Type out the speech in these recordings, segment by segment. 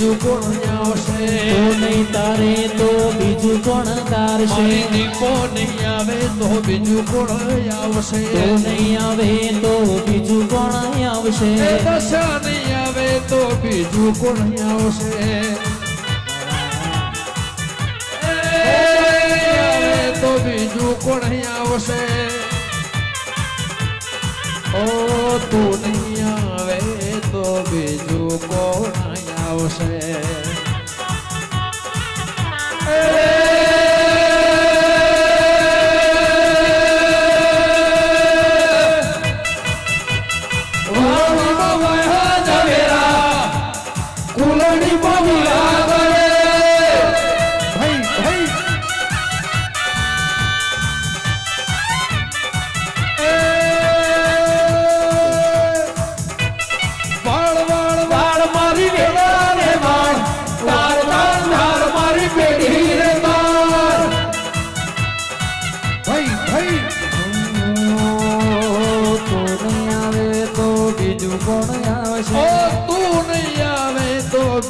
બીજું કોણ આવશે તું નહીં તારે તો બીજું કોણ તારશે દીપો નહીં આવે તો બીજું કોણ આવશે તું નહીં આવે તો બીજું કોણ આવશે દશા નહીં આવે તો બીજું કોણ આવશે તો બીજું કોણ આવશે ઓ તું નહીં આવે તો બીજું કોણ આવશે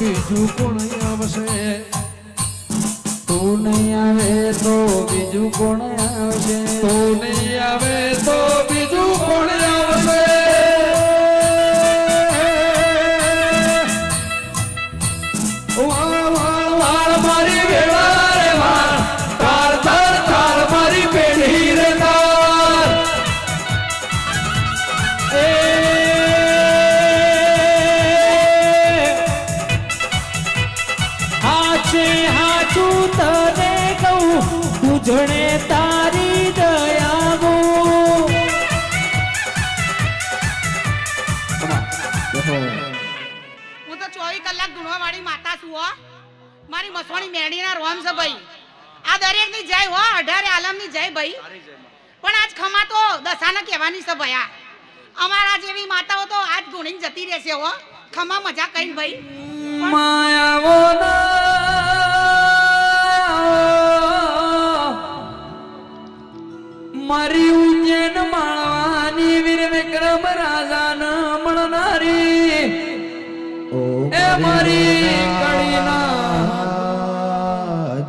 બીજું કોણ આવશે તું નહીં આવે તો બીજું કોણ આવશે તું નહીં આવે તો બીજું કોણ આવશે વાળ વાળ વાળ મારી વેળા રે વાળ તાર તાર તાર મારી પેઢી રે તાર ઉજણે તારી દયાવો હું તો 24 કલાક ધૂણવા વાળી માતા છું હો મારી મસવાણી મેડીના રોમ છે ભાઈ આ દરેક ની જય હો 18 આલમ ની જય ભાઈ પણ આજ ખમા તો દશાને કહેવાની છે ભયા અમારા જેવી માતાઓ તો આજ ધૂણીને જતી રહેશે હો ખમા મજા કઈ ભાઈ માયાવો મારી ઉજ્જૈન માળવાની વીર વિક્રમ રાજા ન મળનારી એ મારી કડીના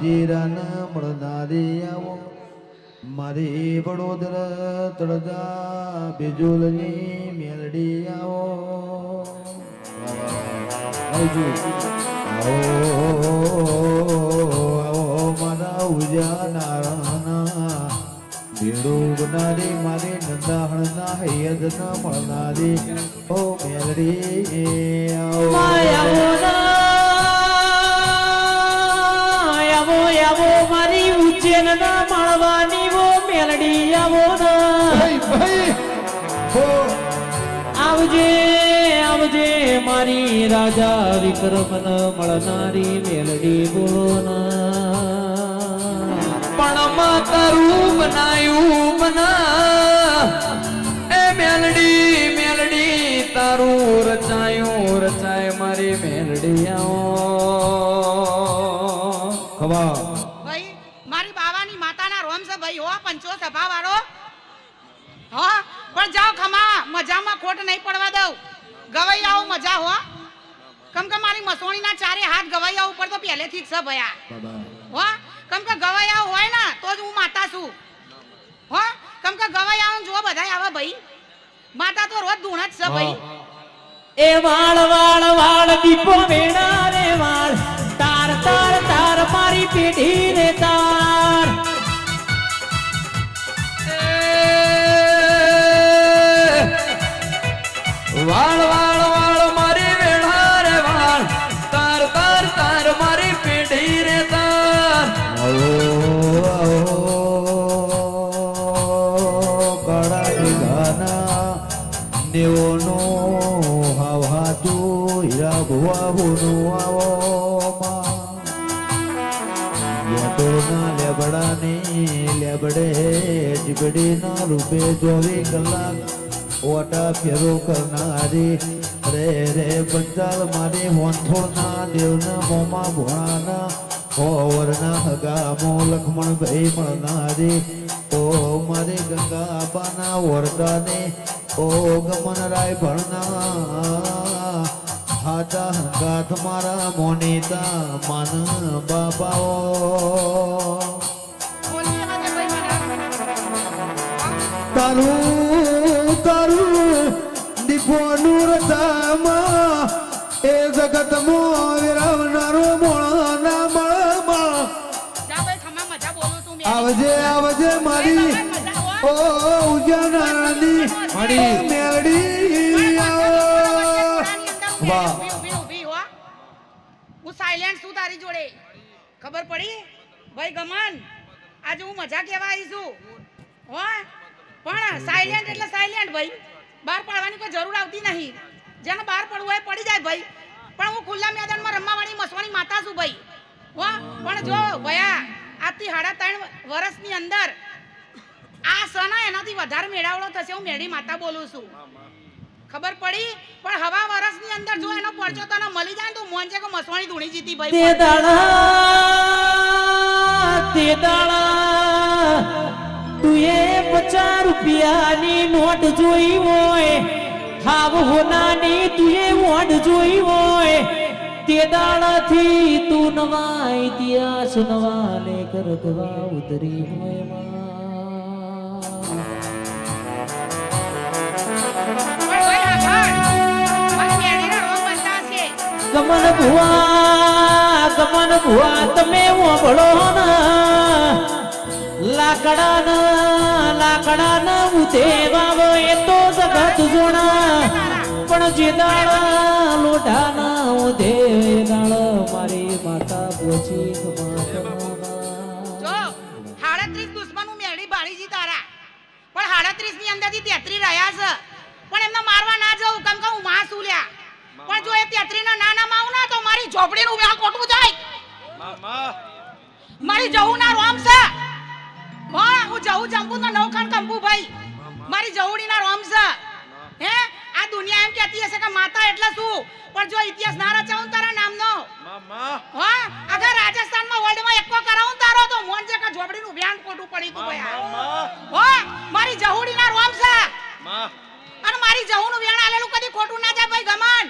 જીરા ન મળનારી આવો મારી વડોદરા તળજા બિજુલની મેલડી આવો આવો મારા ઉજા નારાયણ ભીડો બનારી મારી નંદાહણ ના હૈયદ ના મળનારી ઓ મેલડી આવો આવો મારી ઉજ્જૈન ના માળવાની વો મેલડી આવો આવજે આવજે મારી રાજા વિક્રમ ન મળનારી મેલડી બોલો પણ તારું બનાયું બના એ મેલડી મેલડી તારું રચાયું રચાય મારી મેલડી આવો ખવા ભાઈ મારી બાવાની માતાના રોમ છે ભાઈ હો પંચો સભા વાળો હો પણ જાઓ ખમા મજામાં ખોટ નહીં પડવા દઉં ગવાઈ આવો મજા હો કમ કે મારી મસોણીના ચારે હાથ ગવાઈ આવું ઉપર તો પહેલેથી જ છે ભયા હો કમ કે ગવાયા હોય ને તો જ હું માતા છું હો કમ કે ગવાયા જો બધાય આવે ભાઈ માતા તો રોજ ધૂણ જ છે ભાઈ એ વાળ વાળ વાળ દીપો વેણા રે વાળ તાર તાર તાર મારી પેઢી રે તાર વાળ વાળ વાળ મારી વેળા રે વાળ તાર તાર તાર મારી પેઢી રે તાર દેવોનો હવા તું હીરા ભુવાનો આવો તો ના લેબડાને લેબડે જીબડી ના રૂપે 24 કલાક ઓટા ફેરો કરનારી રે રે પંચાલ મારી હોનથોડના દેવના મોમાં ભોળાના ઓવરના હગામો લખમણ ભાઈ મળનારી ઓ મારી ગંગા આબાના વરદાને ઓ ગમન રાય ભણના હાચા હંગાત મારા મોનીતા માન બાબાઓ બોલી લેવા દે ભાઈ મને. તારું તારું દીપોનું રતામાં એ જગતમાં વિરાવનારો મોળાના મળમાં જા ભાઈ ખમા મજા બોલું છું મેં. આવજે આવજે મારી ઓ ઉજાનાની મારી. મેળી આવો વાહ. હું સાયલેન્ટ છું તારી જોડે ખબર પડી ભાઈ ગમન આજે હું મજા કહેવા આવી છું હો પણ સાયલેન્ટ એટલે સાયલેન્ટ ભાઈ બહાર પાડવાની કોઈ જરૂર આવતી નહીં જેને બહાર પડવું હોય પડી જાય ભાઈ પણ હું ખુલ્લા મેદાનમાં રમવાવાળી મસવાની માતા છું ભાઈ હો પણ જો ભયા આજથી 3.5 વર્ષની અંદર આ સના એનાથી વધારે મેળાવડો થશે હું મેળી માતા બોલું છું ખબર પડી પણ હવા વર્ષની અંદર જો એનો પરચો તને મળી જાય ને તો મોન છે કે મસવાણી ધૂણી જીતી ભાઈ તે દાડા તું એ 50 રૂપિયાની નોટ જોઈ હોય હાવ હોનાની તું એ વોટ જોઈ હોય તે દાડાથી તું નવા ઇતિહાસ નવા લેખ રખવા ઉતરી હોય માં. પણ ભાઈ આગળ મારી મેળીના રોગ બનતા છે ગમન ભુવા તમે ઓભળો ને લાકડાના ઉધે વાવો એ તો જગત જોણા પણ જે દાડા લોઢાના ઉધે દાડા મારી માતા પોચી જો 38 દુશ્મનો મેળી બાળીજી તારા પણ 38 ની અંદરથી 33 રહ્યા છે પણ એમને મારવા ના જવું કેમ કે હું માં છું લ્યા પણ જો એ 33 ના નાના માં આવું ના તો મારી ઝોપડીનું વ્યાહ કોટવું જાય મારી જહુ ના રોમ છે હા હું જહુ જંબુ ના નવખાન કંબુ ભાઈ મારી જહુડી ના રોમ છે હે આ દુનિયા એમ કહેતી હશે કે માતા એટલે શું પણ જો ઇતિહાસ ના રચાવું તારા નામનો હા અગર રાજસ્થાનમાં વર્લ્ડમાં એકો કરાવું તારો તો મોન છે કે ઝોપડીનું વ્યાન કોટું પડી તું ભાઈ હો મારી જહુડી ના રોમ છે અને મારી જહુનું વ્યાણ આલેલું કદી ખોટું ના જાય ભાઈ ગમન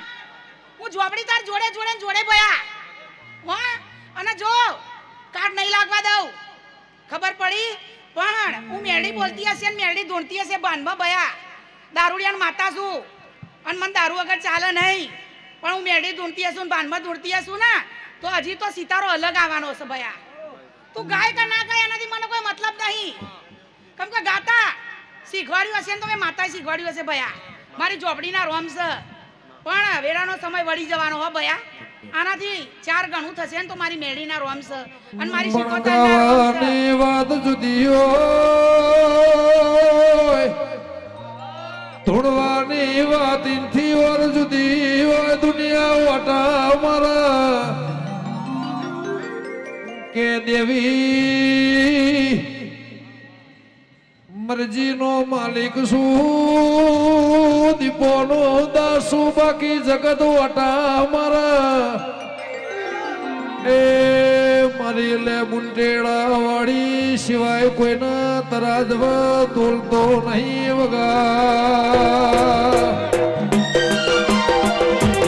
હું ઝોપડી તાર જોડે જોડે જોડે ભયા હો અને જો કાટ નહીં લાગવા દઉં ખબર પડી પણ હું મેરડી બોલતી હશે ને મેરડી ધૂણતી હશે બાનમાં ભયા દારૂડિયાન માતા છું અને મને દારૂ વગર ચાલે નહીં પણ હું મેરડી ધૂણતી હશું ને બાનમાં ધૂણતી હશું ને તો હજી તો સિતારો અલગ આવવાનો છે ભયા તું ગાય કે ના ગાય એનાથી મને કોઈ મતલબ નહીં કેમ કે ગાતા શીખવાડ્યું હશે ને તો મેં માતાએ શીખવાડ્યું હશે ભયા મારી ઝોપડીના રોમ છે પણ વેરાનો સમય વળી જવાનો હો ભયા આનાથી 4 ગણું થશે ને તો મારી મેળીના રોમ છે અને મારી મણકાવાની વાત જુદી હોય ધૂણવાની વાત ઇનથી ઓર જુદી હોય દુનિયા વાટા મારા કે દેવી મરજીનો માલિક છું દીપોનો દાસુ બાકી જગત વાટા મારા એ મારી લે મુંટેડા વાળી સિવાય કોઈના તરાજવા તોલતો નહીં વગા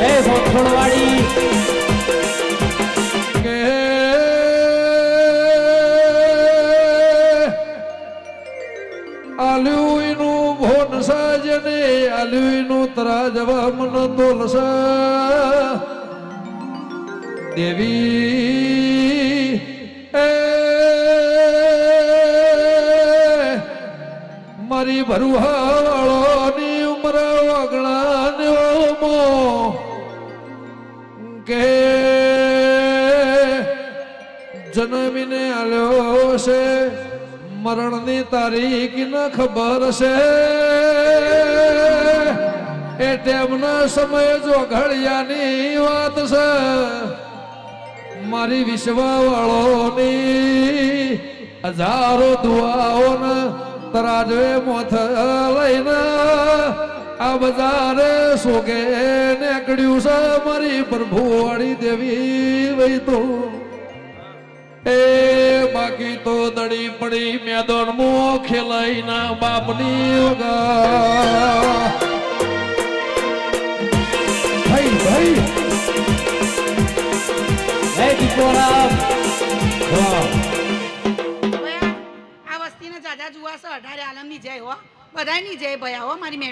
એ સોથણવાડી કે આલ્યુનું ભોન સાજને આલ્યુનું તરાજવા મન તોલસા દેવી એ મારી ભરુહાવાળોની ઉંમર વગણાનો કે જન્મીને આલ્યો છે મરણની તારીખ ન ખબર છે એ ટેમના સમય જો ઘડિયાની વાત છે મારી વિશ્વવાળોની હજારો દુઆઓને તરાજવે મોથ લઈને આ બજારે સોગે નીકળ્યું છે મારી પ્રભુવાળી દેવી વઈ તો એ બાકી તો દડી પડી મેદાન મો ખેલાઈ ના બાપની વગા ભાઈ કોરામ વાહ ભયા આ વસ્તીને જાજા જુવાશે 18 આલમની જય હો બધાયની જય ભયા હો મારી મેળી